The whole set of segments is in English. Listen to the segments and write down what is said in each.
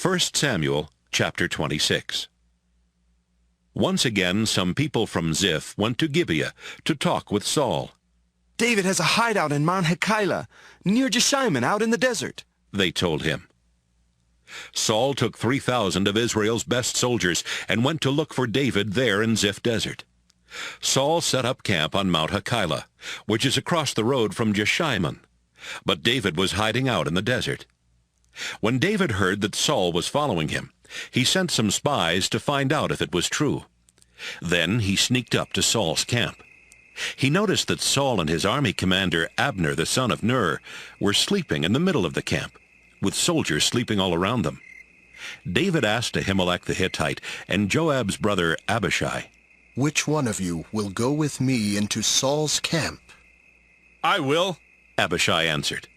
1 Samuel chapter 26. Once again some people from Ziph went to Gibeah to talk with Saul. "David has a hideout in Mount Hachilah, near Jeshimon, out in the desert," they told him. Saul took 3,000 of Israel's best soldiers and went to look for David there in Ziph desert. Saul set up camp on Mount Hachilah, which is across the road from Jeshimon. But David was hiding out in the desert. When David heard that Saul was following him, he sent some spies to find out if it was true. Then he sneaked up to Saul's camp. He noticed that Saul and his army commander Abner the son of Ner were sleeping in the middle of the camp, with soldiers sleeping all around them. David asked Ahimelech the Hittite and Joab's brother Abishai, "Which one of you will go with me into Saul's camp?" "I will," Abishai answered.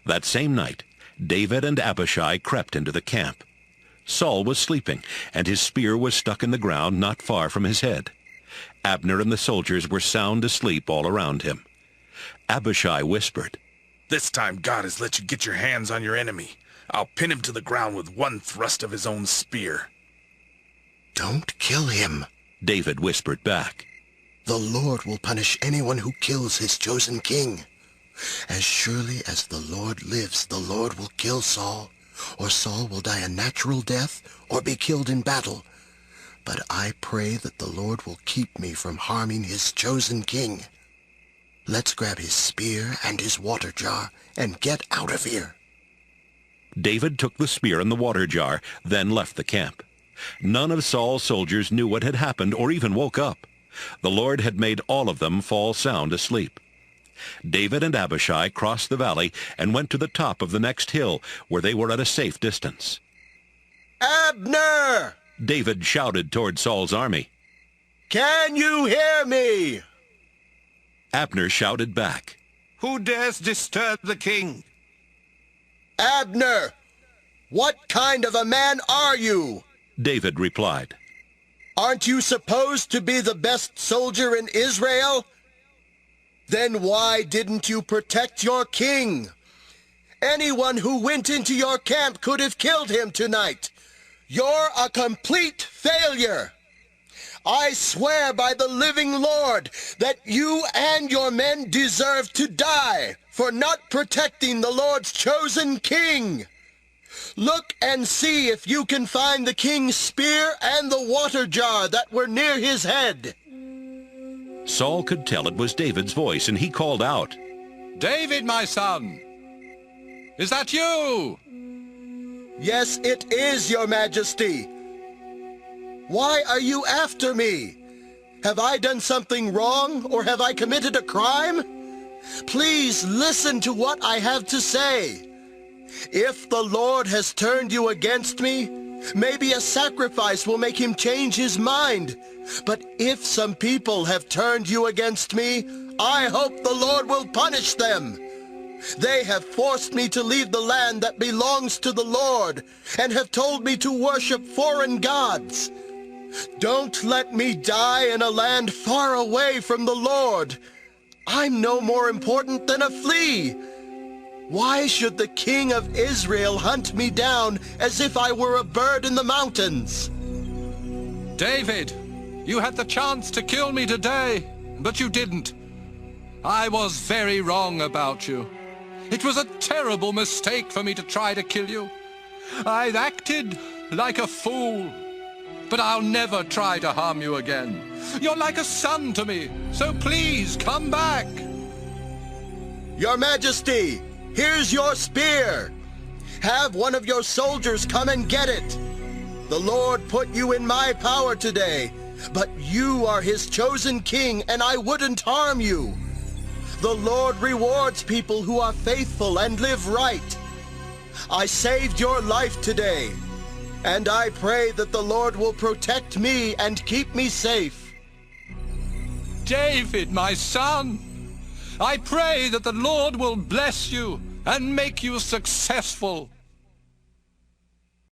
That same night, David and Abishai crept into the camp. Saul was sleeping, and his spear was stuck in the ground not far from his head. Abner and the soldiers were sound asleep all around him. Abishai whispered, "This time God has let you get your hands on your enemy. I'll pin him to the ground with one thrust of his own spear." "Don't kill him," David whispered back. "The Lord will punish anyone who kills his chosen king. As surely as the Lord lives, the Lord will kill Saul, or Saul will die a natural death or be killed in battle. But I pray that the Lord will keep me from harming his chosen king. Let's grab his spear and his water jar and get out of here." David took the spear and the water jar, then left the camp. None of Saul's soldiers knew what had happened or even woke up. The Lord had made all of them fall sound asleep. David and Abishai crossed the valley and went to the top of the next hill, where they were at a safe distance. "Abner!" David shouted toward Saul's army. "Can you hear me?" Abner shouted back, "Who dares disturb the king?" "Abner, what kind of a man are you?" David replied. "Aren't you supposed to be the best soldier in Israel? Then why didn't you protect your king? Anyone who went into your camp could have killed him tonight. You're a complete failure. I swear by the living Lord that you and your men deserve to die for not protecting the Lord's chosen king. Look and see if you can find the king's spear and the water jar that were near his head." Saul could tell it was David's voice, and he called out, "David, my son! Is that you?" "Yes, it is, your majesty. Why are you after me? Have I done something wrong, or have I committed a crime? Please listen to what I have to say. If the Lord has turned you against me, maybe a sacrifice will make him change his mind. But if some people have turned you against me, I hope the Lord will punish them. They have forced me to leave the land that belongs to the Lord and have told me to worship foreign gods. Don't let me die in a land far away from the Lord. I'm no more important than a flea. Why should the king of Israel hunt me down as if I were a bird in the mountains?" David, you had the chance to kill me today, but you didn't. I was very wrong about you. It was a terrible mistake for me to try to kill you. I acted like a fool. But I'll never try to harm you again. You're like a son to me, so please come back. "Your Majesty, here's your spear. Have one of your soldiers come and get it. The Lord put you in my power today, but you are his chosen king, and I wouldn't harm you. The Lord rewards people who are faithful and live right. I saved your life today, and I pray that the Lord will protect me and keep me safe." David, my son, I pray that the Lord will bless you and make you successful.